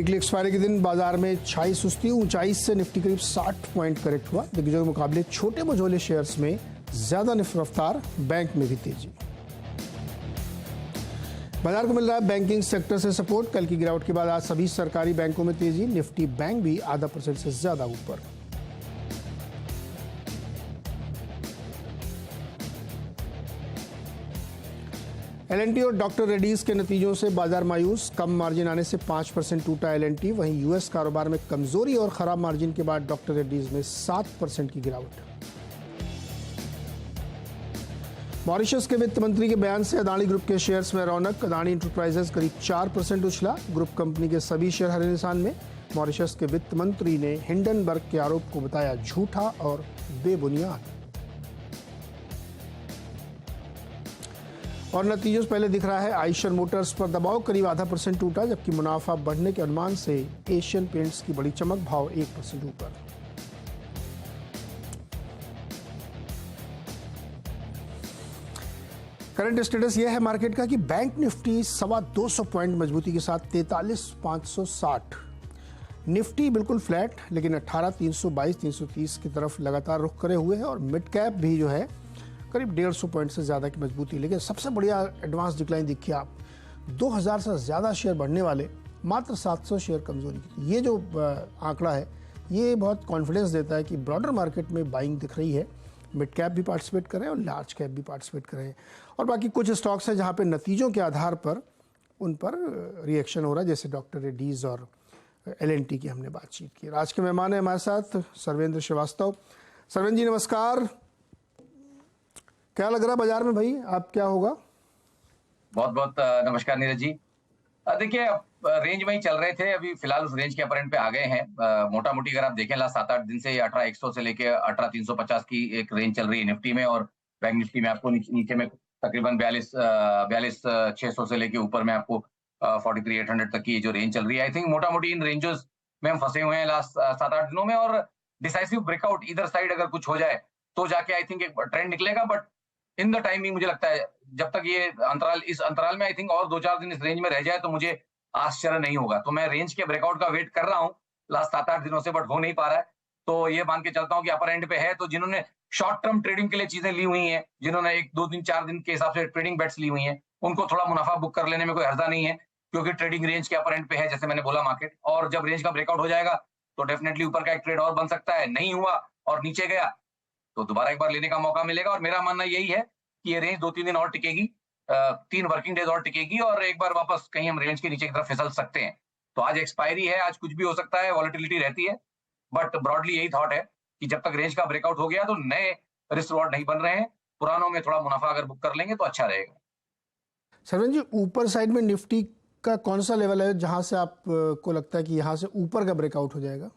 Weekly expiry के दिन बाजार में छाई सुस्ती, ऊंचाई से निफ्टी करीब 60 पॉइंट करेक्ट हुआ। दिग्गजों के मुकाबले छोटे मझोले शेयर्स में ज्यादा रफ्तार, बैंक में भी तेजी। बाजार को मिल रहा है बैंकिंग सेक्टर से सपोर्ट। कल की गिरावट के बाद आज सभी सरकारी बैंकों में तेजी। निफ्टी बैंक भी आधा % से ज्यादा ऊपर। एल&टी और डॉक्टर रेड्डीज के नतीजों से बाजार मायूस। कम मार्जिन आने से 5% टूटा एल&टी। वहीं यूएस कारोबार में कमजोरी और खराब मार्जिन के बाद डॉक्टर रेड्डीज में 7% की गिरावट। मॉरिशस के वित्त मंत्री के बयान से अदानी ग्रुप के शेयर्स में रौनक। अदानी इंटरप्राइजेज करीब 4% उछला। ग्रुप कंपनी के सभी शेयर हरे निशान में। मॉरिशस के वित्त मंत्री ने हिंडनबर्ग के आरोप को बताया झूठा और बेबुनियाद। और नतीजों से पहले दिख रहा है आइशर मोटर्स पर दबाव, करीब आधा % टूटा, जबकि मुनाफा बढ़ने के अनुमान से एशियन पेंट्स की बड़ी चमक, भाव 1% ऊपर। करंट स्टेटस यह है मार्केट का कि बैंक निफ्टी 225 पॉइंट मजबूती के साथ 43,560। निफ्टी बिल्कुल फ्लैट, लेकिन 18,322, 330 की तरफ लगातार रुख करे हुए है। और मिड कैप भी जो है करीब 150 पॉइंट से ज्यादा की मजबूती। लेकिन सबसे बढ़िया एडवांस डिक्लाइन देखिए आप, 2000 से ज्यादा शेयर बढ़ने वाले, मात्र 700 शेयर कमजोरी की। ये जो आंकड़ा है ये बहुत कॉन्फिडेंस देता है कि ब्रॉडर मार्केट में बाइंग दिख रही है। मिड कैप भी पार्टिसिपेट कर रहे हैं और लार्ज कैप भी पार्टिसिपेट कर रहे हैं। और बाकी कुछ स्टॉक्स हैं जहां पे नतीजों के आधार पर उन पर रिएक्शन हो रहा है, जैसे डॉक्टर रेड्डीज और एल&टी की हमने बातचीत की। आज के मेहमान है हमारे साथ सर्वेंद्र श्रीवास्तव। सर्वेंद्र जी नमस्कार। क्या लग रहा है बाजार में भाई, आप क्या होगा? बहुत बहुत नमस्कार नीरज जी। देखिए रेंज में ही चल रहे थे, अभी फिलहाल उस रेंज के अपर एंड पे आ गए हैं। मोटा मोटी अगर आप देखें लास्ट 7-8 दिन से 18,100 से लेके 18,350 की एक रेंज चल रही है निफ्टी में। और बैंक निफ्टी में आपको नीचे में तकरीबन 42,600 से लेके ऊपर में आपको 43,800 तक की जो रेंज चल रही है। आई थिंक मोटा मोटी इन रेंजेस में हम फंसे हुए हैं लास्ट 7-8 दिनों में। और डिसाइसिव ब्रेकआउट इधर साइड अगर कुछ हो जाए तो जाके आई थिंक एक ट्रेंड निकलेगा। बट इन द टाइमिंग मुझे लगता है जब तक ये इस अंतराल में आई थिंक और 2-4 दिन इस रेंज में रह जाए तो मुझे आश्चर्य नहीं होगा। तो मैं रेंज के ब्रेकआउट का वेट कर रहा हूं लास्ट 7-8 दिनों से, बट हो नहीं पा रहा है। तो ये मान के चलता हूं कि अपर एंड पे है। तो जिन्होंने शॉर्ट टर्म ट्रेडिंग के लिए चीजें ली हुई हैं, जिन्होंने 1-2 दिन 4 दिन के हिसाब से ट्रेडिंग बेट्स ली हुई हैं, उनको थोड़ा मुनाफा बुक कर लेने में कोई हर्जा नहीं है, क्योंकि ट्रेडिंग रेंज के अपर एंड पे है जैसे मैंने बोला मार्केट। और जब रेंज का ब्रेकआउट हो जाएगा तो डेफिनेटली ऊपर का एक ट्रेड और बन सकता है। नहीं हुआ और नीचे गया तो दोबारा एक बार लेने का मौका मिलेगा। और मेरा मानना यही है कि ये रेंज 2-3 दिन और टिकेगी, 3 वर्किंग डेज और टिकेगी, और एक बार वापस कहीं हम रेंज के नीचे की तरफ फिसल सकते हैं। तो आज एक्सपायरी है, आज कुछ भी हो सकता है, वॉलेटिलिटी रहती है। बट ब्रॉडली यही थॉट है कि जब तक रेंज का ब्रेकआउट हो गया तो नए रिस्क रिवॉर्ड नहीं बन रहे हैं, पुरानों में थोड़ा मुनाफा अगर बुक कर लेंगे तो अच्छा रहेगा। सर्वेंद्र जी, ऊपर साइड में निफ्टी का कौन सा लेवल है जहां से आप को लगता है कि यहां से ऊपर का ब्रेकआउट हो जाएगा?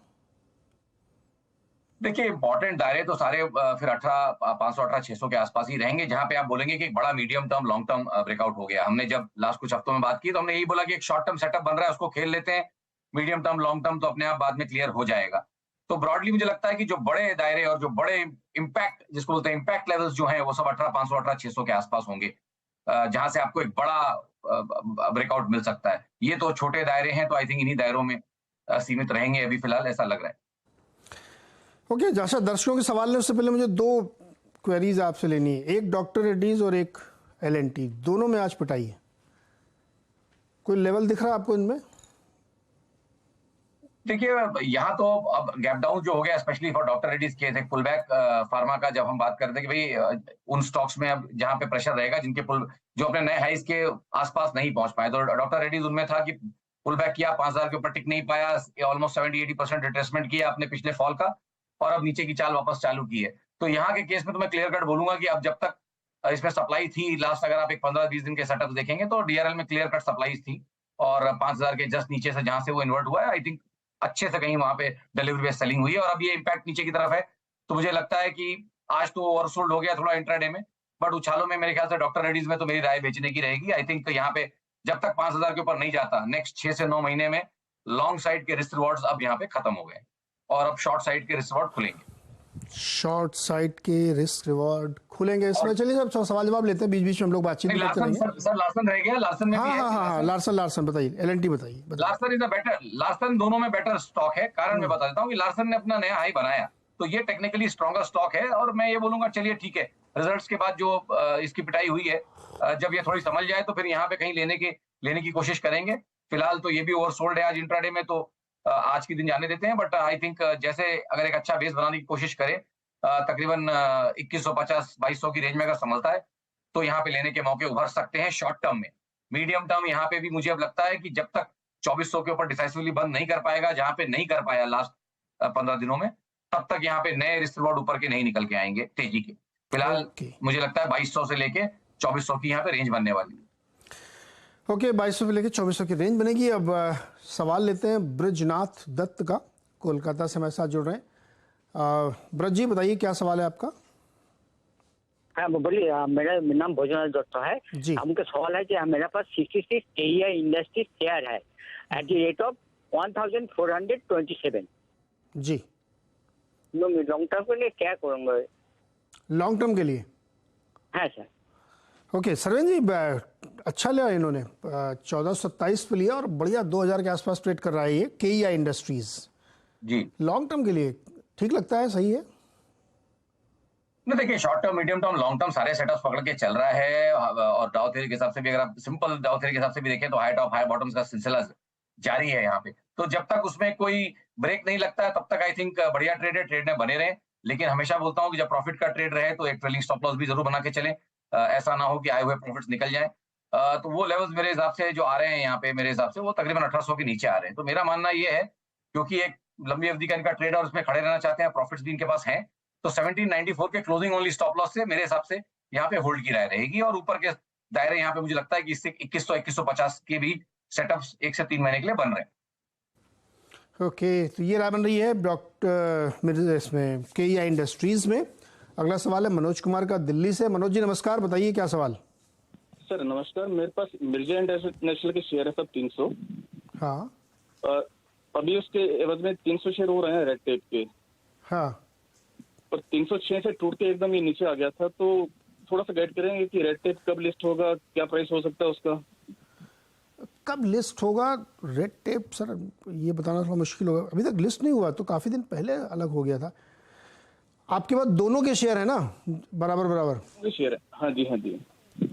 देखिए इंपॉर्टेंट दायरे तो सारे फिर 18,500 18,600 के आसपास ही रहेंगे, जहां पे आप बोलेंगे कि एक बड़ा medium term long term breakout हो गया। हमने जब लास्ट कुछ हफ्तों में बात की तो हमने यही बोला कि एक शॉर्ट टर्म सेटअप बन रहा है, उसको खेल लेते हैं। मीडियम टर्म लॉन्ग टर्म तो अपने आप बाद में क्लियर हो जाएगा। तो ब्रॉडली मुझे लगता है कि जो बड़े दायरे और जो बड़े इम्पैक्ट, जिसको बोलते हैं इम्पैक्ट लेवल्स जो हैं, वो सब 18,500 18,600 के आसपास होंगे, जहां से आपको एक बड़ा ब्रेकआउट मिल सकता है। ये तो छोटे दायरे हैं, तो आई थिंक इन्हीं दायरों में सीमित रहेंगे अभी फिलहाल, ऐसा लग रहा है। ओके, जैसा दर्शकों के सवाल है उससे पहले मुझे 2 क्वेरीज आपसे लेनी है। एक डॉक्टर रेड्डीज और एक एल&टी, दोनों में आज पिटाई है। कोई लेवल दिख रहा है आपको इनमें? देखिए यहाँ तो अब गैप डाउन जो हो गया, specially for doctor Reddy's case, एक पुल बैक फार्मा का जब हम बात करते हैं कि भाई उन स्टॉक्स में अब जहां पे प्रेशर रहेगा, जिनके पुल जो अपने नए हाइस के आसपास नहीं पहुंच पाए, तो डॉक्टर रेड्डीज उनमें था कि पुल बैक किया, 5,000 के ऊपर टिक नहीं पाया, ऑलमोस्ट 70-80% रिट्रेसमेंट किया आपने पिछले फॉल का, और अब नीचे की चाल वापस चालू की है। तो यहाँ के केस में तो मैं क्लियर कट बोलूंगा कि अब जब तक इसमें सप्लाई थी, लास्ट अगर आप एक 15-20 दिन के सेटअप देखेंगे तो डीआरएल में क्लियर कट सप्लाई थी, और 5,000 के जस्ट नीचे से जहां से वो इन्वर्ट हुआ है, आई थिंक अच्छे से कहीं वहां पे डिलीवरी बेस्ड सेलिंग हुई है, और अब ये इम्पैक्ट नीचे की तरफ है। तो मुझे लगता है कि आज तो ओवरसोल्ड हो गया थोड़ा इंट्राडे में, बट उछालों में मेरे ख्याल से डॉक्टर रेड्डीज में तो मेरी राय बेचने की रहेगी। आई थिंक यहाँ पे जब तक 5,000 के ऊपर नहीं जाता, नेक्स्ट 6 से 9 महीने में लॉन्ग साइड के रिस्क रिवॉर्ड्स अब यहाँ पे खत्म हो गए, और अब शॉर्ट साइड के रिस्क रिवॉर्ड खुलेंगे। शॉर्ट साइड के रिस्क रिवॉर्ड खुलेंगे इसमें। चलिए सब सवाल जवाब लेते हैं, बीच बीच में हम लोग बातचीत भी करते लार्सन रहेंगे। सर लार्सन रह गया, लार्सन में भी हाँ है हाँ कि हाँ हाँ, लार्सन लार्सन बताइए, एलएनटी बताइए बताइए। Larsen is a better, Larsen दोनों में बेटर स्टॉक है। कारण मैं बता देता हूँ कि लार्सन ने अपना नया हाई बनाया, तो ये टेक्निकली स्ट्रॉन्गर स्टॉक है। और मैं ये बोलूंगा चलिए ठीक है, रिजल्ट्स के बाद जो इसकी पिटाई हुई है, जब ये थोड़ी समझ जाए तो फिर यहाँ पे कहीं लेने की कोशिश करेंगे। फिलहाल तो ये भी ओवरसोल्ड है आज इंट्राडे में, तो आज के दिन जाने देते हैं। बट आई थिंक जैसे अगर एक अच्छा बेस बनाने की कोशिश करे, तकरीबन 2150 2200 की रेंज में अगर संभलता है, तो यहाँ पे लेने के मौके उभर सकते हैं शॉर्ट टर्म में। मीडियम टर्म यहाँ पे भी मुझे अब लगता है कि जब तक 2400 के ऊपर डिसाइसिवली बंद नहीं कर पाएगा, जहां पे नहीं कर पाया लास्ट 15 दिनों में, तब तक यहाँ पे नए रिस्क रिवॉर्ड ऊपर के नहीं निकल के आएंगे तेजी के। फिलहाल ओके मुझे लगता है 2200 से लेके 2400 की यहाँ पे रेंज बनने वाली है। ओके, 2200 से लेकर 2400 की रेंज बनेगी। अब सवाल लेते हैं ब्रजनाथ दत्त का, कोलकाता से हमारे साथ जुड़ रहे हैं। ब्रज जी बताइए क्या सवाल है आपका। हाँ बोलिए। मेरा नाम भोजनाथ दत्त है जी। उनका सवाल है कि मेरे पास 66 KEI इंडस्ट्री शेयर है एट द रेट ऑफ 1427। जी, लॉन्ग टर्म के लिए क्या करूँगा? लॉन्ग टर्म के लिए। हाँ सर। ओके सरवेन जी, अच्छा लिया इन्होंने, 1427 पे लिया और बढ़िया 2000 के आसपास ट्रेड कर रहा है ये केईआई इंडस्ट्रीज। जी, लॉन्ग टर्म के लिए ठीक लगता है, सही है। नहीं देखिए, short term, medium term, long term सारे सेटअप्स पकड़ के चल रहा है। और डाउ थ्योरी के हिसाब से भी, अगर आप सिंपल डाउ थ्योरी के हिसाब से भी देखें, तो हाई टॉप हाई बॉटम्स का सिलसिला जारी है यहाँ पे। तो जब तक उसमें कोई ब्रेक नहीं लगता है, तब तक आई थिंक बढ़िया ट्रेड है, ट्रेड में बने रहे। लेकिन हमेशा बोलता हूँ कि जब प्रॉफिट का ट्रेड रहे तो एक ट्रेलिंग स्टॉप लॉस भी जरूर बना के चले। ऐसा ना हो कि आए हुए प्रॉफिट्स निकल जाए। तो वो लेवल्स मेरे हिसाब से जो आ रहे हैं यहाँ पे, मेरे हिसाब से वो तकरीबन 1800 के नीचे आ रहे हैं। तो मेरा मानना ये है, क्योंकि एक लंबी अवधि का इनका ट्रेड है और उसमें खड़े रहना चाहते हैं, प्रॉफिट्स भी इनके पास हैं, तो 1794 के क्लोजिंग ओनली स्टॉप लॉस से मेरे हिसाब से यहाँ पे होल्ड की राय रहेगी। और ऊपर के दायरे यहाँ पे मुझे लगता है कि इससे 2100 2150 के भी सेटअप्स 1 से 3 महीने के लिए बन रहे हैं। ओके, तो ये राय बन रही है डॉक्टर इसमें केईआई इंडस्ट्रीज में। अगला सवाल है मनोज कुमार का, दिल्ली से। मनोज जी नमस्कार, बताइए क्या सवाल। सर नमस्कार, मेरे पास मिर्जा इंटरनेशनल के शेयर है सब 300। हाँ अभी उसके एवज में 300 शेयर हो रहे हैं रेड टेप के, हाँ, पर 306 से टूट के एकदम ये नीचे आ गया था। तो थोड़ा सा गाइड करेंगे कि रेड टेप कब लिस्ट होगा, क्या प्राइस हो सकता है उसका? कब लिस्ट होगा रेड टेप? सर ये बताना थोड़ा मुश्किल होगा, अभी तक लिस्ट नहीं हुआ, तो काफ़ी दिन पहले अलग हो गया था। आपके पास दोनों के शेयर है ना, बराबर बराबर? शेयर है, हाँ जी हाँ जी।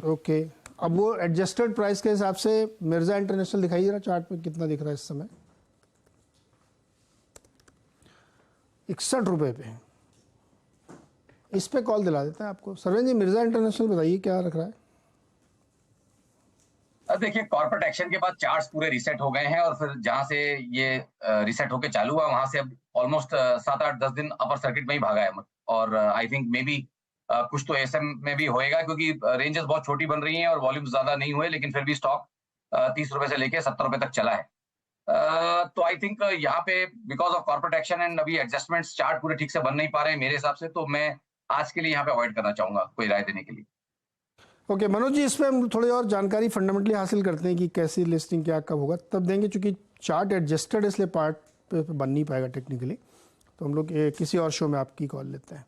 ओके, अब वो एडजस्टेड प्राइस के हिसाब से मिर्जा इंटरनेशनल दिखाइए जरा चार्ट में, कितना दिख रहा है इस समय? 61 रुपये पे। इस पे कॉल दिला देते हैं आपको। सरवेन जी मिर्जा इंटरनेशनल बताइए क्या रख रहा है। देखिए, कॉर्पोरेट एक्शन के बाद चार्ट्स पूरे रीसेट हो गए हैं, और फिर जहां से ये रीसेट होके चालू हुआ, वहां से अब ऑलमोस्ट 7-8-10 दिन अपर सर्किट में ही भागा है। और आई थिंक मे बी कुछ तो एसएम में भी होएगा, क्योंकि रेंजेस बहुत छोटी बन रही हैं और वॉल्यूम ज्यादा नहीं हुए, लेकिन फिर भी स्टॉक 30 रुपए से लेके 70 रुपए तक चला है। तो आई थिंक यहाँ पे because of corporate action and अभी एडजस्टमेंट्स, चार्ट पूरे ठीक से बन नहीं पा रहे हैं मेरे हिसाब से, तो मैं आज के लिए यहाँ पे अवॉइड करना चाहूंगा कोई राय देने के लिए। ओके मनोज जी, इस पर हम थोड़ी और जानकारी फंडामेंटली हासिल करते हैं कि कैसी लिस्टिंग क्या कब होगा, तब देंगे, चूंकि चार्ट एडजस्टेड इसलिए पार्ट पे बन नहीं पाएगा टेक्निकली। तो हम लोग किसी और शो में आपकी कॉल लेते हैं।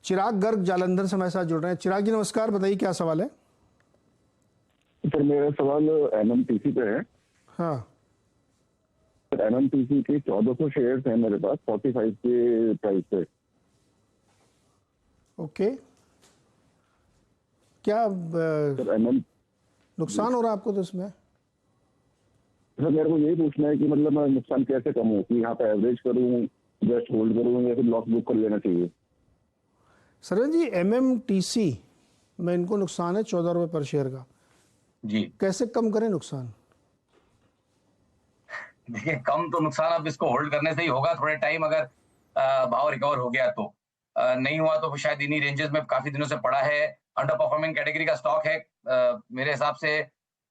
चिराग गर्ग जालंधर से हमारे साथ जुड़ रहे हैं। चिराग जी नमस्कार, बताइए क्या सवाल है। सर मेरा सवाल एमएमटीसी पे है। हाँ सर एमएमटीसी के 1400 शेयर्स हैं मेरे पास 45 के प्राइस पे। ओके, क्या सर एमएम नुकसान हो रहा है आपको तो इसमें? सर मेरे को यही पूछना है कि मतलब नुकसान कैसे कम हो, कि यहाँ पे एवरेज करूँ, जस्ट होल्ड करूँ, या फिर लॉस बुक कर लेना चाहिए? सरवेन जी एमएमटीसी में इनको नुकसान है 14 रुपये पर शेयर का जी, कैसे कम करें नुकसान? देखिए, कम तो नुकसान अब इसको होल्ड करने से ही होगा थोड़े टाइम, अगर भाव रिकवर हो गया तो। नहीं हुआ तो शायद इन्हीं रेंजेस में काफी दिनों से पड़ा है। अंडर परफॉर्मिंग कैटेगरी का स्टॉक है। मेरे हिसाब से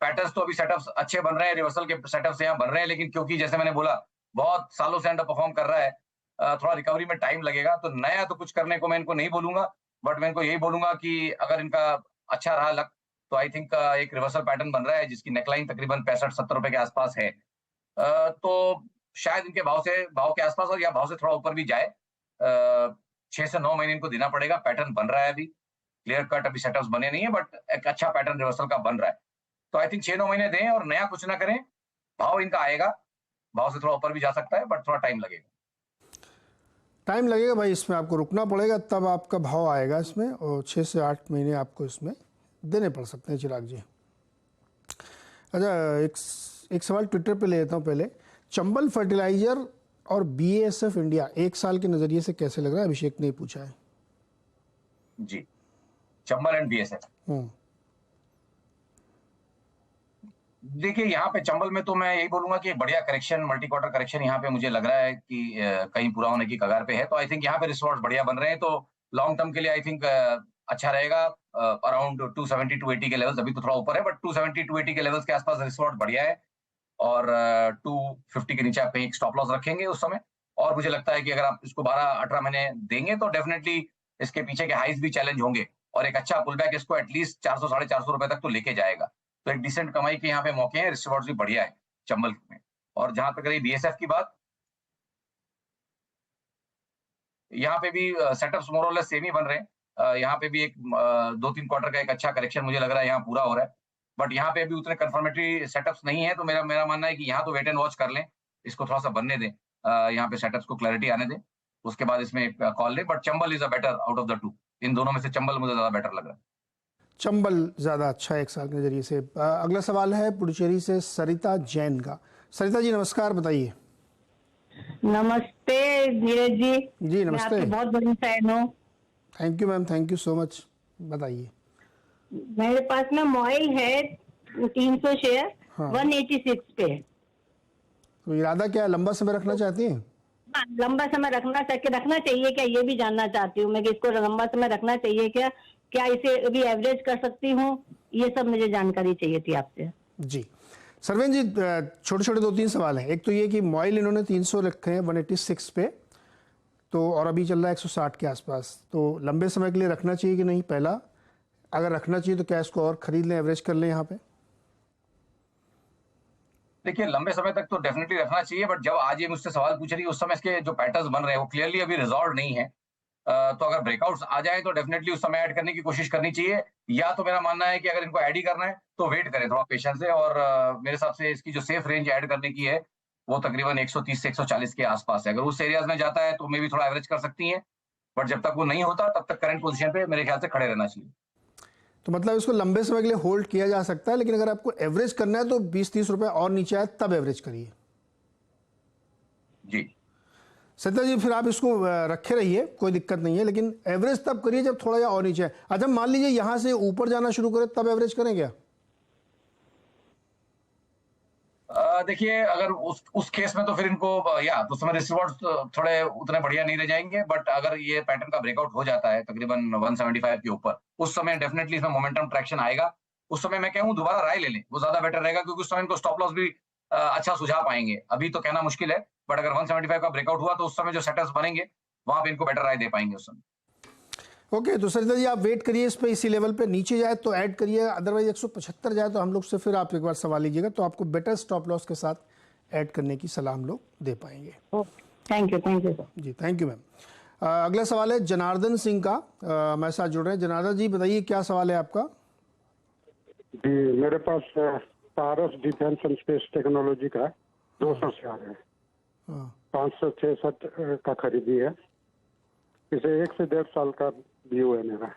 पैटर्न्स तो अभी सेटअप्स अच्छे बन रहे हैं, रिवर्सल के सेटअप्स यहाँ बन रहे हैं, लेकिन क्योंकि जैसे मैंने बोला बहुत सालों से अंडर परफॉर्म कर रहा है, थोड़ा रिकवरी में टाइम लगेगा। तो नया तो कुछ करने को मैं इनको नहीं बोलूंगा, बट मैं इनको यही बोलूंगा कि अगर इनका अच्छा रहा लक, तो आई थिंक एक रिवर्सल पैटर्न बन रहा है जिसकी नेकलाइन तकरीबन 65-70 रुपए के आसपास है। तो शायद इनके भाव के आसपास और या भाव से थोड़ा ऊपर भी जाए। 6 से 9 महीने इनको देना पड़ेगा। पैटर्न बन रहा है अभी, क्लियर कट अभी सेटअप्स बने नहीं है, बट एक अच्छा पैटर्न रिवर्सल का बन रहा है। तो आई थिंक 6-9 महीने दें और नया कुछ ना करें। भाव इनका आएगा, भाव से थोड़ा ऊपर भी जा सकता है, बट थोड़ा टाइम लगेगा। टाइम लगेगा भाई, इसमें आपको रुकना पड़ेगा, तब आपका भाव आएगा इसमें, और 6 से 8 महीने आपको इसमें देने पड़ सकते हैं चिराग जी। अच्छा, एक सवाल ट्विटर पे ले लेता हूँ पहले। चंबल फर्टिलाइजर और BASF इंडिया 1 साल के नज़रिए से कैसे लग रहा है? अभिषेक ने पूछा है जी, चंबल एंड BASF। देखिए यहाँ पे चंबल में तो मैं यही बोलूंगा कि बढ़िया करेक्शन, मल्टी क्वार्टर करेक्शन यहाँ पे मुझे लग रहा है कि कहीं पूरा होने की कगार पे है। तो आई थिंक यहाँ पे रिसोर्स बढ़िया बन रहे हैं, तो लॉन्ग टर्म के लिए आई थिंक अच्छा रहेगा। अराउंड 270-280 के लेवल्स, अभी तो थोड़ा ऊपर है, बट 270-280 के लेवल्स के आसपास रिसोर्स बढ़िया है। और 250 के नीचे आप कहीं स्टॉप लॉस रखेंगे उस समय। और मुझे लगता है कि अगर आप इसको 12-18 महीने देंगे तो डेफिनेटली इसके पीछे के हाइस भी चैलेंज होंगे, और एक अच्छा पुलबैक इसको एटलीस्ट 400-450 रुपए तक तो लेके जाएगा। तो एक डिसेंट कमाई के यहाँ पे मौके हैं, रिसोर्स भी बढ़िया है चंबल में। और जहां तक रही BASF की बात, यहाँ पे भी सेटअप्स मोर और लेस सेम ही बन रहे हैं। यहाँ पे भी एक 2-3 क्वार्टर का एक अच्छा करेक्शन मुझे लग रहा है यहाँ पूरा हो रहा है, बट यहाँ पे अभी उतने कंफर्मेटरी सेटअप्स नहीं है। तो मेरा मानना है कि यहाँ तो वेट एंड वॉच कर लें, इसको थोड़ा सा बनने दें, यहाँ पे सेटअप्स को क्लैरिटी आने दें, उसके बाद इसमें एक कॉल लें। But Chambal is a better out of the two. इन दोनों में से चंबल मुझे ज्यादा बेटर लग रहा है। चंबल ज़्यादा अच्छा है 1 साल के नज़रिए से। अगला सवाल है पुडुचेरी से सरिता जैन का। सरिता जी नमस्कार, बताइए। नमस्ते नीरज जी। जी मैं नमस्ते। आपकी बहुत बड़ी फैन हूँ। Thank you ma'am, thank you so much, बताइए। मेरे पास में मोइल है 300 शेयर, हाँ। 186 पे। तो इरादा क्या है, लंबा समय रखना चाहती हैं? हाँ, लंबा समय रखना चाहिए क्या, ये भी जानना चाहती हूँ मैं कि इसको लंबा समय रखना चाहिए क्या इसे अभी एवरेज कर सकती हूँ, ये सब मुझे जानकारी चाहिए थी आपसे। जी सरवेन जी, छोटे छोटे 2-3 सवाल हैं। एक तो ये कि मोइल इन्होंने 300 रखे हैं 186 पे, तो और अभी चल रहा है 160 के आसपास, तो लंबे समय के लिए रखना चाहिए कि नहीं? पहला, अगर रखना चाहिए तो क्या इसको और खरीद लें, एवरेज कर लें यहाँ पे? देखिए लंबे समय तक तो डेफिनेटली रखना चाहिए, बट जब आज ये मुझसे सवाल पूछ रही है उस समय इसके जो पैटर्न्स बन रहे हैं वो क्लियरली अभी रिजॉल्व नहीं है। तो अगर ब्रेकआउट्स आ जाए तो डेफिनेटली उस समय ऐड करने की कोशिश करनी चाहिए, या तो मेरा मानना है कि अगर इनको ऐड ही करना है तो वेट करें थोड़ा पेशेंस से। और मेरे हिसाब से इसकी जो सेफ रेंज ऐड करने की है वो तकरीबन 130 से 140 के आसपास है। अगर उस एरियाज में जाता है तो मे भी थोड़ा एवरेज कर सकती है, बट जब तक वो नहीं होता तब तक करंट पोजीशन पे मेरे ख्याल से खड़े रहना चाहिए। तो मतलब इसको लंबे समय के लिए होल्ड किया जा सकता है, लेकिन अगर आपको एवरेज करना है तो 20-30 रुपए और नीचे आए तब एवरेज करिए। जी सत्या जी, फिर आप इसको रखे रहिए, कोई दिक्कत नहीं है, लेकिन एवरेज तब करिए जब थोड़ा या और नीचे आए। अच्छा मान लीजिए यहां से ऊपर जाना शुरू करे तब एवरेज करें क्या? देखिए अगर उस केस में तो फिर इनको या तो समय रिवॉर्ड्स थोड़े उतने बढ़िया नहीं रह जाएंगे, बट अगर ये पैटर्न का ब्रेकआउट हो जाता है तकरीबन 175 के ऊपर, उस समय डेफिनेटली इसमें मोमेंटम ट्रैक्शन आएगा। उस समय मैं कहूँ दोबारा राय ले लें, वो ज्यादा बेटर रहेगा, क्योंकि उस समय इनको स्टॉप लॉस भी अच्छा सुझा पाएंगे। अभी तो कहना मुश्किल है, बट अगर 175 का ब्रेकआउट हुआ तो उस समय जो सेटअप्स बनेंगे वहां पे इनको बेटर राय दे पाएंगे उस समय। ओके, तो सरिता जी आप वेट करिए इस पे, इसी लेवल पे नीचे जाए तो ऐड करिए, अदरवाइज 175 जाए तो हम लोग से फिर आप एक बार सवाल लीजिएगा, तो आपको बेटर स्टॉप लॉस के साथ ऐड करने की सलाह हम लोग दे पाएंगे। Thank you sir. जी थैंक यू मैम। अगला सवाल है जनार्दन सिंह का, हमारे साथ जुड़ रहे हैं। जनार्दन जी बताइए क्या सवाल है आपका? जी मेरे पास पारस डिफेंस एंड स्पेस टेक्नोलॉजी का 200 शेयर है, 566 का खरीदी है, इसे 1 से 1.5 साल का व्यू है मेरा।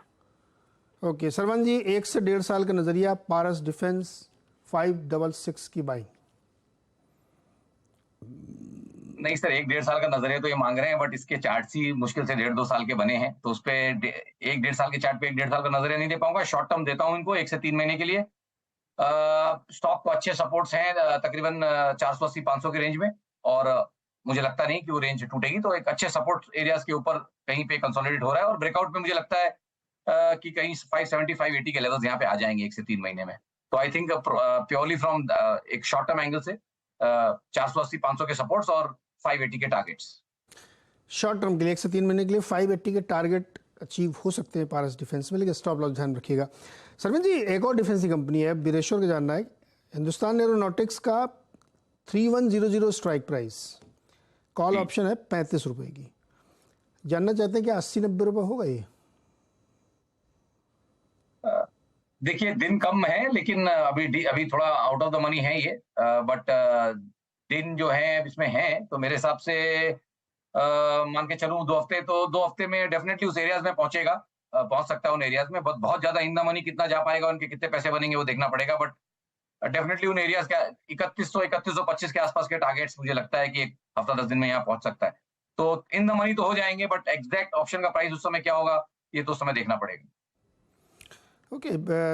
ओके सरवन जी, 1 से 1.5 साल का नजरिया पारस डिफेंस 566 की बाइंग। नहीं सर, 1-1.5 साल का नजरिया तो ये मांग रहे हैं, बट इसके चार्ट्स ही मुश्किल से 1.5-2 साल के बने हैं, तो उस पे 1-1.5 साल के चार्ट पे 1-1.5 साल का नजरिया नहीं दे पाऊंगा। शॉर्ट टर्म देता हूं इनको 1 से 3 महीने के लिए। स्टॉक को अच्छे सपोर्ट्स हैं तकरीबन 480-500 के रेंज में, और मुझे लगता नहीं कि वो रेंज टूटेगी, तो एक अच्छे सपोर्ट एरियाज के ऊपर कहीं पे कंसोलिडेट हो रहा है, और ब्रेकआउट में मुझे लगता है कि कहीं 570-580 के लेवल्स यहाँ पे आ जाएंगे 1 से 3 महीने में। तो आई थिंक प्योरली फ्रॉम एक शॉर्ट टर्म एंगल से 480-500 के सपोर्ट्स और 580 के टारगेट्स। शॉर्ट टर्म के लिए 1 से 3 महीने के लिए 580 के टारगेट अचीव हो सकते हैं पारस डिफेंस में, लेकिन स्टॉप लॉस ध्यान रखिएगा। सरविंद जी, एक और डिफेंस की कंपनी है, बीरेश्वर का जानना है, हिंदुस्तान एरोनॉटिक्स का 3100 स्ट्राइक प्राइस, कॉल ऑप्शन है 35 रुपए की, जानना चाहते हैं कि 80-90 रुपए होगा ये? देखिए दिन कम है, लेकिन अभी थोड़ा आउट ऑफ द मनी है ये, बट दिन जो है अब इसमें है, तो मेरे हिसाब से मान के चलूं 2 हफ्ते, तो 2 हफ्ते में डेफिनेटली उस एरियाज में पहुंचेगा, पहुंच सकता है उन एरियाज में। बहुत ज्यादा इन द मनी कितना जा पाएगा, उनके कितने पैसे बनेंगे वो देखना पड़ेगा, बट डेफिनेटली उन एरियाज का 3125 के आसपास के टारगेट्स मुझे लगता है कि एक हफ्ता 10 दिन में यहाँ पहुंच सकता है। तो इन द मनी तो हो जाएंगे, बट एग्जैक्ट ऑप्शन का प्राइस उस समय क्या होगा ये तो उस समय देखना पड़ेगा। ओके,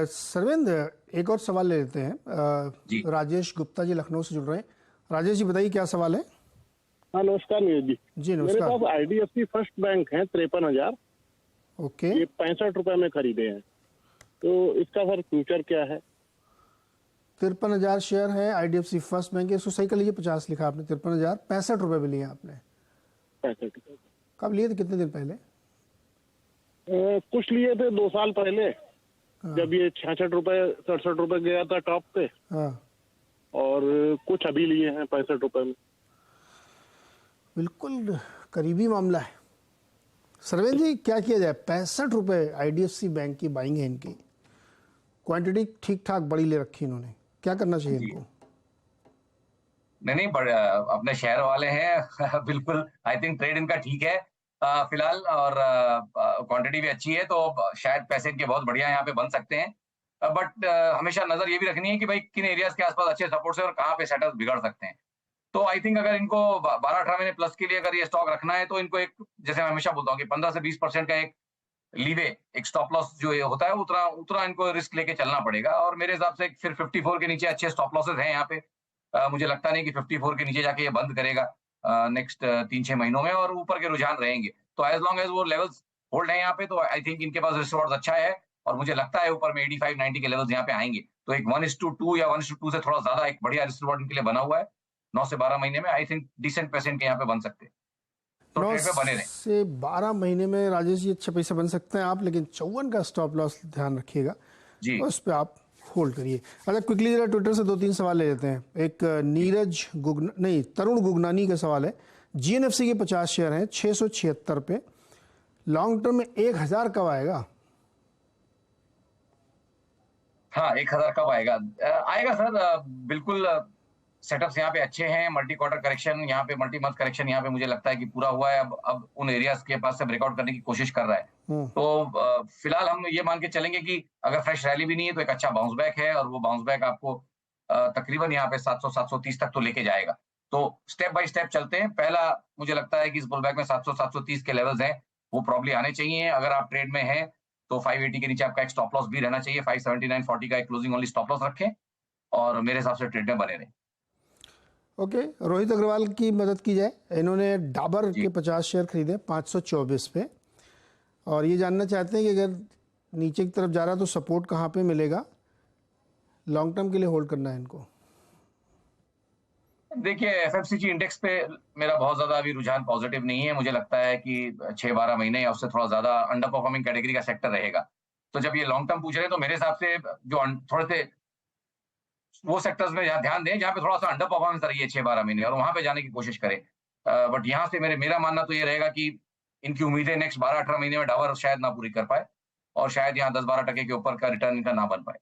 सर्वेंद्र, एक और सवाल ले लेते हैं। जी। राजेश गुप्ता जी लखनऊ से जुड़ रहे हैं। राजेश जी बताइए क्या सवाल है? हाँ नमस्कार नीरज जी। जी मेरे नमस्कार। पास IDFC फर्स्ट बैंक है 53,000, ओके, ये 65 रुपए में खरीदे हैं, तो इसका सर फ्यूचर क्या है? 53,000 शेयर है IDFC फर्स्ट बैंक के। इसको सही कर लीजिए, 50 लिखा आपने, 53,000 65 रुपए में लिए आपने। 65 रुपए। कब लिए थे, कितने दिन पहले? कुछ लिए थे 2 साल पहले, जब ये 66 रुपए 67 रुपए गया था टॉप पे, हाँ, और कुछ अभी लिए हैं 65 रुपए में। बिल्कुल करीबी मामला है। सर्वेंद्र जी क्या किया जाए? 65 रुपए IDFC बैंक की बाइंग है इनकी, क्वांटिटी ठीक ठाक बड़ी ले रखी इन्होंने, क्या करना चाहिए इनको? नहीं, अपने शहर वाले हैं बिल्कुल, आई थिंक ट्रेड इनका ठीक है फिलहाल, और क्वांटिटी भी अच्छी है, तो शायद पैसे इनके बहुत बढ़िया यहाँ पे बन सकते हैं, बट हमेशा नजर ये भी रखनी है कि भाई किन एरियाज के आसपास अच्छे सपोर्ट है और कहाँ पे सेटअप बिगड़ सकते हैं। तो आई थिंक अगर इनको 12-18 महीने प्लस के लिए अगर ये स्टॉक रखना है, तो इनको एक, जैसे मैं हमेशा बोलता हूँ कि 15 से 20% का एक लीवे, एक स्टॉप लॉस जो ये होता है, उतना इनको रिस्क लेके चलना पड़ेगा। और मेरे हिसाब से फिर 54 के नीचे अच्छे स्टॉप लॉसेस हैं यहाँ पे। मुझे लगता नहीं कि 54 के नीचे जाके ये बंद करेगा नेक्स्ट 3-6 महीनों में, और ऊपर के रुझान रहेंगे। तो एज लॉन्ग एज वो लेवल्स होल्ड है यहाँ पे, तो आई थिंक इनके पास रिस्क रिवॉर्ड अच्छा है, और मुझे लगता है ऊपर में 85-90 के लेवल्स यहाँ पे आएंगे। तो एक 1:2 या 1:2 से थोड़ा ज्यादा एक बढ़िया रिस्क रिवॉर्ड इनके लिए बना हुआ है। 9 से 12 महीने में आई थिंक डिसेंट पैसे इनके यहाँ पे बन सकते हैं, तो 9 ट्रेड पे बने रहे। से 12 महीने में राजेश जी अच्छे पैसे बन सकते हैं आप, लेकिन 54 का स्टॉप लॉस ध्यान रखिएगा जी। उस पर आप होल्ड करिए। अच्छा, क्विकली जरा ट्विटर से 2-3 सवाल ले लेते हैं। एक तरुण गुगनानी का सवाल है। GNFC के 50 शेयर हैं 676 पे, लॉन्ग टर्म में 1000 कब आएगा? हाँ, 1000 कब आएगा? आएगा सर, बिल्कुल। सेटअप्स यहाँ पे अच्छे हैं, मल्टी क्वार्टर करेक्शन यहाँ पे, मल्टी मंथ करेक्शन यहाँ पे मुझे लगता है कि पूरा हुआ है। अब उन एरियाज के पास से ब्रेकआउट करने की कोशिश कर रहा है। तो फिलहाल हम ये मान के चलेंगे कि अगर फ्रेश रैली भी नहीं है तो एक अच्छा बाउंस बैक है, और वो बाउंस बैक आपको तकरीबन यहाँ पे 700-730 तक तो लेके जाएगा। तो स्टेप बाय स्टेप चलते हैं। पहला मुझे लगता है कि इस बुल बैक में 700-730 के लेवल्स हैं, वो प्रॉब्ली आने चाहिए। अगर आप ट्रेड में हैं तो 580 के नीचे आपका एक स्टॉप लॉस भी रहना चाहिए। 579.40 का एक क्लोजिंग ओनली स्टॉप लॉस रखें, और मेरे हिसाब से ट्रेड में बने रहें। ओके, रोहित अग्रवाल की मदद की जाए। इन्होंने डाबर के 50 शेयर खरीदे 524 पे, और ये जानना चाहते हैं कि अगर नीचे की तरफ जा रहा है तो सपोर्ट कहाँ पे मिलेगा, लॉन्ग टर्म के लिए होल्ड करना है इनको। देखिए, FMCG इंडेक्स पे मेरा बहुत ज्यादा अभी रुझान पॉजिटिव नहीं है। मुझे लगता है कि 6-12 महीने या उससे थोड़ा ज्यादा अंडर परफॉर्मिंग कैटेगरी का सेक्टर रहेगा। तो जब ये लॉन्ग टर्म पूछ रहे हैं, तो मेरे हिसाब से जो थोड़े से वो सेक्टर्स में ध्यान दें जहाँ पे थोड़ा सा अंडर परफॉर्मेंस रही है 6-12 महीने, और वहां पे जाने की कोशिश करें। बट यहाँ से मेरा मानना तो ये रहेगा कि इनकी उम्मीदें नेक्स्ट 12-18 महीने में डाबर शायद ना पूरी कर पाए, और शायद यहाँ 10-12% के ऊपर का रिटर्न इनका ना बन पाए।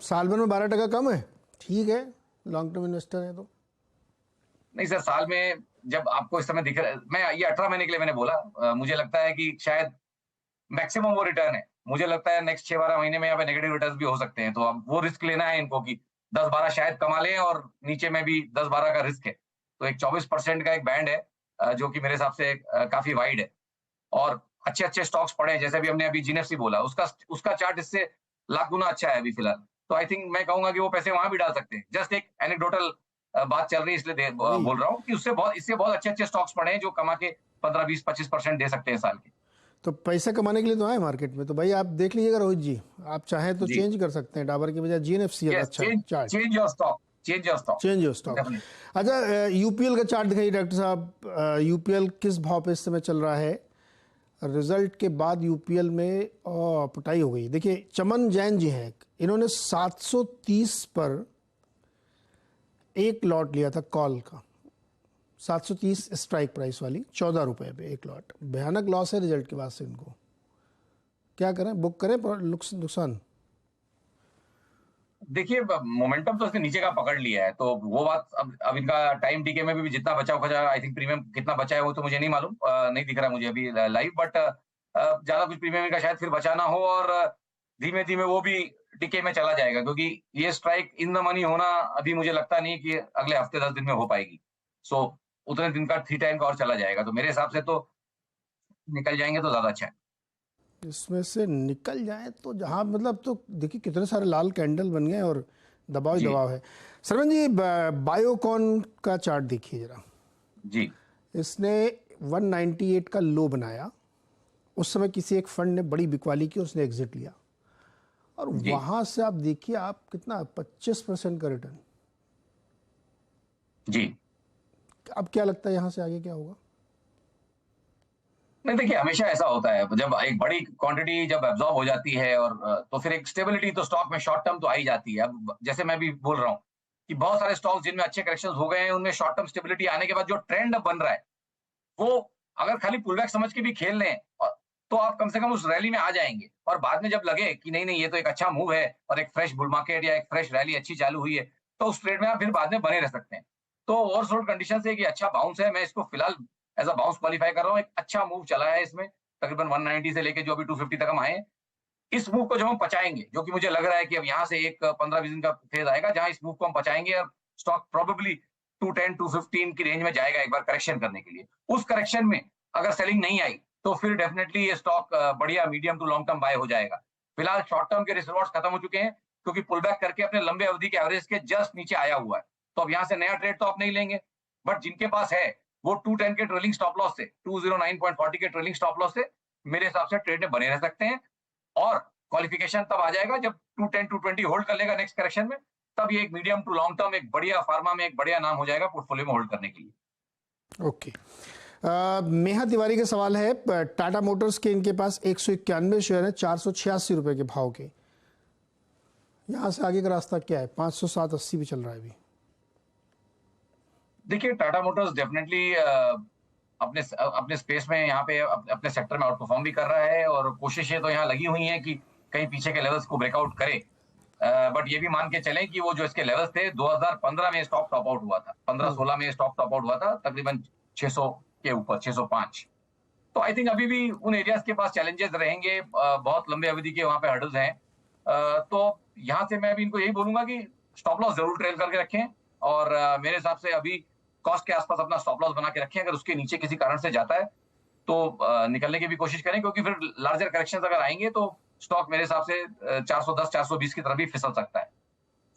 साल भर में 12% कम है, ठीक है, लॉन्ग टर्म इन्वेस्टर है तो। नहीं सर, साल में जब आपको इस समय दिख रहा है, मैं ये 18 महीने के लिए मैंने बोला, मुझे लगता है कि शायद मैक्सिमम वो रिटर्न है। मुझे लगता है नेक्स्ट 6-12 महीने में यहाँ पे नेगेटिव रिटर्न भी हो सकते हैं, तो अब वो रिस्क लेना है इनको कि 10-12 शायद कमा लें, और नीचे में भी 10-12 का रिस्क है। तो एक 24% का एक बैंड है, जो कि मेरे हिसाब से काफी वाइड है, और अच्छे स्टॉक्स पड़े हैं। जैसे भी हमने अभी GNFC बोला, उसका चार्ट इससे लाख गुना अच्छा है अभी फिलहाल। तो आई थिंक मैं कहूंगा कि वो पैसे वहां भी डाल सकते हैं। जस्ट एक एनेक्डोटल बात चल रही है, इसलिए बोल रहा हूँ कि इससे बहुत अच्छे स्टॉक्स पड़े हैं जो कमा के 15-20-25% दे सकते हैं साल के। तो पैसा कमाने के लिए तो आए मार्केट में, तो भाई आप देख लीजिएगा रोहित जी, आप चाहें तो चेंज कर सकते हैं, डाबर की बजाय GNFC है अच्छा चार्ट। Change your stock. अच्छा, UPL का चार्ट दिखाइए डॉक्टर साहब। UPL किस भाव पे इस समय चल रहा है? रिजल्ट के बाद UPL में पिटाई हो गई। देखिए, चमन जैन जी हैं, इन्होंने 730 पर एक लॉट लिया था कॉल का, 730 स्ट्राइक प्राइस वाली 14 रुपए पे एक लॉट। भयानक लॉस है रिजल्ट के बाद से इनको। क्या करें, बुक करें नुकसान? देखिए मोमेंटम तो इसने नीचे का पकड़ लिया है, तो वो बात अब इनका टाइम डीके में भी जितना बचा होगा, आई थिंक प्रीमियम कितना बचा है वो तो मुझे नहीं मालूम, नहीं दिख रहा मुझे अभी लाइव, बट ज्यादा कुछ प्रीमियम इनका शायद फिर बचा ना हो, और धीमे धीमे वो भी डीके में चला जाएगा, क्योंकि ये स्ट्राइक इन द मनी होना अभी मुझे लगता नहीं कि अगले हफ्ते 10 दिन में हो पाएगी। सो उतने दिन का 3 टाइम का और चला जाएगा, तो मेरे हिसाब से तो निकल जाएंगे तो ज्यादा अच्छा है। इसमें से निकल जाए तो जहां मतलब, तो देखिए कितने सारे लाल कैंडल बन गए और दबाव ही जी। दबाव है। सरवन जी, बायोकॉन का चार्ट देखिए जरा। जी इसने 198 का लो बनाया, उस समय किसी एक फंड ने बड़ी बिकवाली की, उसने एग्जिट लिया, और जी। वहां से आप देखिए आप कितना 25% का रिटर्न। जी। अब क्या लगता है यहां से आगे क्या होगा? नहीं देखिए, हमेशा ऐसा होता है, जब एक बड़ी क्वांटिटी जब एब्जॉर्ब हो जाती है और तो फिर एक स्टेबिलिटी तो स्टॉक में शॉर्ट टर्म तो आ ही जाती है। अब जैसे मैं भी बोल रहा हूँ कि बहुत सारे स्टॉक्स जिनमें अच्छे करेक्शंस हो गए हैं, उनमें शॉर्ट टर्म स्टेबिलिटी आने के बाद जो ट्रेंड अब बन रहा है, वो अगर खाली पुलबैक समझ के भी खेल लें तो आप कम से कम उस रैली में आ जाएंगे, और बाद में जब लगे कि नहीं नहीं ये तो एक अच्छा मूव है और एक फ्रेश बुल मार्केट या एक फ्रेश रैली अच्छी चालू हुई है, तो उस ट्रेड में आप फिर बाद में बने रह सकते हैं। तो ओवरसोल्ड कंडीशन से एक अच्छा बाउंस है, मैं इसको फिलहाल एज अ बाउंस क्वालिफाई कर रहा हूँ। एक अच्छा मूव चला है इसमें, तकरीबन 190 से लेके जो अभी 250 तक हम आए। इस मूव को जब हम पचाएंगे, जो कि मुझे लग रहा है कि अब यहाँ से एक 15-20 दिन का फेज आएगा जहां इस मूव को हम पचाएंगे और स्टॉक प्रोबेबली 210 215 की रेंज में जाएगा एक बार करेक्शन करने के लिए। उस करेक्शन में अगर सेलिंग नहीं आई तो फिर डेफिनेटली ये स्टॉक बढ़िया medium to long term buy हो जाएगा। फिलहाल शॉर्ट टर्म के रिस्क रिवॉर्ड्स खत्म हो चुके हैं, क्योंकि पुल बैक करके अपने लंबे अवधि के एवरेज के जस्ट नीचे आया हुआ है। तो अब यहाँ से नया ट्रेड तो आप नहीं लेंगे, बट जिनके पास है वो 210 के ट्रेलिंग स्टॉप लॉस से, 209.40 के ट्रेलिंग स्टॉप लॉस से मेरे हिसाब से ट्रेड में बने रह सकते हैं। और क्वालिफिकेशन तब आ जाएगा जब 210 220 होल्ड कर लेगा नेक्स्ट करेक्शन में, तब ये एक मीडियम टू लॉन्ग टर्म एक बढ़िया फार्मा में एक बढ़िया नाम हो जाएगा पोर्टफोलियो में होल्ड करने के लिए। ओके। मेहा तिवारी का सवाल है, टाटा मोटर्स के इनके पास 191 शेयर है 486 रुपए के भाव के, यहां से आगे का रास्ता क्या है? 507.80 भी चल रहा है अभी। देखिए टाटा मोटर्स डेफिनेटली अपने स्पेस में यहाँ पे अपने सेक्टर में आउट परफॉर्म भी कर रहा है, और कोशिशें तो यहाँ लगी हुई हैं कि कहीं पीछे के लेवल्स को ब्रेकआउट करे। बट ये भी मान के चलें कि वो जो इसके लेवल्स थे 2015 में स्टॉक टॉप आउट हुआ था, 15-16 में स्टॉक टॉप आउट हुआ था तकरीबन 600 के ऊपर, 605। तो आई थिंक अभी भी उन एरियाज के पास चैलेंजेस रहेंगे, बहुत लंबे अवधि के वहां पे हर्डल्स हैं। तो यहाँ से मैं भी इनको यही बोलूंगा कि स्टॉप लॉस जरूर ट्रेल करके रखें, और मेरे हिसाब से अभी कॉस्ट के आसपास अपना स्टॉप लॉस बना के रखें। अगर उसके नीचे किसी कारण से जाता है तो निकलने की भी कोशिश करें, क्योंकि फिर लार्जर करेक्शंस अगर आएंगे तो स्टॉक मेरे हिसाब से 410 420 की तरफ भी फिसल सकता है।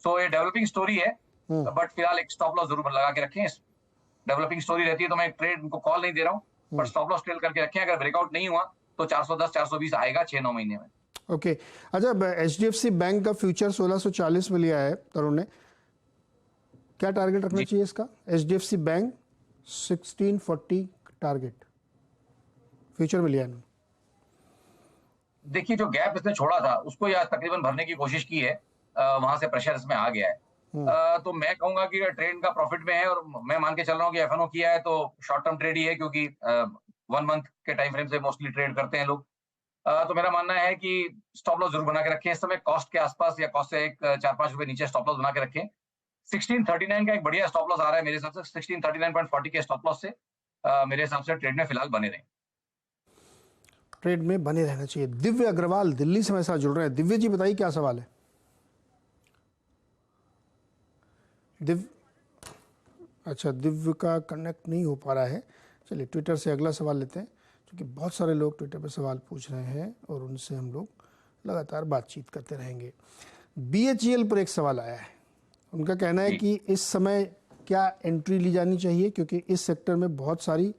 सो ये डेवलपिंग स्टोरी है, बट फिलहाल एक स्टॉप लॉस जरूर लगा के रखें। डेवलपिंग स्टोरी रहती है तो मैं एक ट्रेड उनको कॉल नहीं दे रहा हूँ, बट स्टॉप लॉस ट्रेल करके रखें। अगर ब्रेकआउट नहीं हुआ तो 410 420 आएगा 6-9 महीने में। ओके। अच्छा, HDFC बैंक का फ्यूचर 1640 में लिया है तरुण ने, क्या टारगेट रखना चाहिए इसका? HDFC बैंक 1640 टारगेट फ्यूचर में लिया है। देखिए जो गैप इसने छोड़ा था उसको या तकरीबन भरने की कोशिश की है, वहां से प्रेशर इसमें आ गया है। तो मैं कहूंगा कि ट्रेड का प्रॉफिट में है, और मैं मान के चल रहा हूँ कि FNO किया है तो शॉर्ट टर्म ट्रेड ही है, क्योंकि 1 मंथ के टाइम फ्रेम से मोस्टली ट्रेड करते हैं लोग। तो मेरा मानना है कि स्टॉप लॉस जरूर बना के रखें इस समय, कॉस्ट के आसपास या कॉस्ट से 4-5 रुपए नीचे स्टॉप लॉस बना के रखें। 1639 का एक बढ़िया स्टॉप लॉस आ रहा है मेरे हिसाब से, 1639.40 के स्टॉप लॉस से मेरे हिसाब से ट्रेड में फिलहाल बने रहें। ट्रेड में बने रहना चाहिए। दिव्य अग्रवाल दिल्ली से हमारे साथ जुड़ रहे हैं। दिव्य जी बताइए क्या सवाल है? अच्छा, दिव्य का कनेक्ट नहीं हो पा रहा है। चलिए ट्विटर से अगला सवाल लेते हैं, क्योंकि बहुत सारे लोग ट्विटर पर सवाल पूछ रहे हैं और उनसे हम लोग लगातार बातचीत करते रहेंगे। BHEL पर एक सवाल आया है, उनका कहना है कि इस समय क्या एंट्री ली जानी चाहिए, क्योंकि इस सेक्टर में बहुत सारी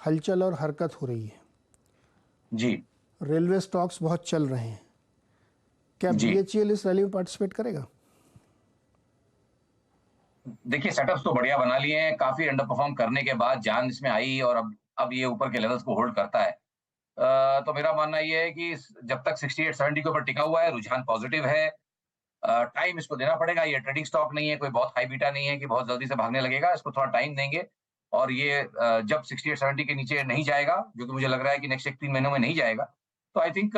हलचल और हरकत हो रही है जी। रेलवे स्टॉक्स बहुत चल रहे हैं, क्या BHEL इस रैली में पार्टिसिपेट करेगा? देखिए सेटअप्स तो बढ़िया बना लिए हैं, काफी अंडर परफॉर्म करने के बाद जान इसमें आई और अब ये ऊपर के लेवल्स को होल्ड करता है। तो मेरा मानना ये है कि जब तक 68-70 के ऊपर टिका हुआ है, रुझान पॉजिटिव है। टाइम इसको देना पड़ेगा, ये ट्रेडिंग स्टॉक नहीं है, कोई बहुत हाई बीटा नहीं है कि बहुत जल्दी से भागने लगेगा, इसको थोड़ा टाइम देंगे और ये जब 68-70 के नीचे नहीं जाएगा, जो कि मुझे लग रहा है कि नेक्स्ट 1-3 महीनों में नहीं जाएगा, तो आई थिंक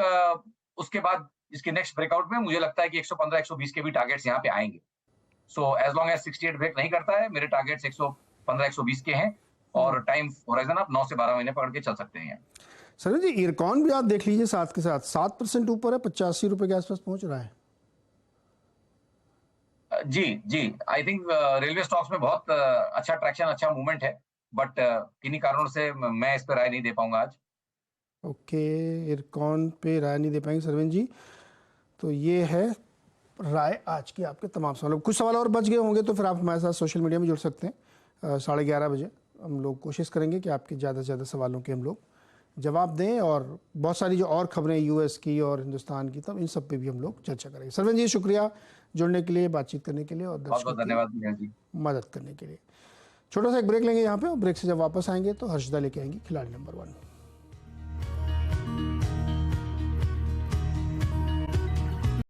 उसके बाद इसके नेक्स्ट ब्रेकआउट में मुझे लगता है कि 115-120 के भी टारगेट्स यहाँ पे आएंगे। So as long as 68 break नहीं करता है, मेरे टारगेट्स 115-120 के हैं और टाइम होराइजन आप 9 से 12 महीने पकड़ के चल सकते हैं। सर जी, इरकॉन भी आप देख लीजिए साथ के साथ 7% ऊपर है, 85 रुपए के आसपास पहुंच रहा है। जी आई थिंक रेलवे स्टॉक्स में बहुत अच्छा ट्रैक्शन, अच्छा मूवमेंट है, बट किन्हीं कारणों से मैं इस पर राय नहीं दे पाऊंगा आज। ओके, इरकॉन पे राय नहीं दे पाएंगे सरवीन जी। तो ये है राय आज की आपके तमाम सवालों। कुछ सवाल और बच गए होंगे तो फिर आप हमारे साथ सोशल मीडिया में जुड़ सकते हैं। 11:30 बजे हम लोग कोशिश करेंगे कि आपके ज़्यादा से ज़्यादा सवालों के हम लोग जवाब दें, और बहुत सारी जो और खबरें यूएस की और हिंदुस्तान की, तब इन सब पे भी हम लोग चर्चा करेंगे। सरवीन जी, शुक्रिया जुड़ने के लिए, बातचीत करने के लिए और बहुत बहुत धन्यवाद जी, मदद करने के लिए। छोटा सा एक ब्रेक लेंगे यहाँ पे, और ब्रेक से जब वापस आएंगे तो हर्षदा लेके आएंगी खिलाड़ी नंबर 1।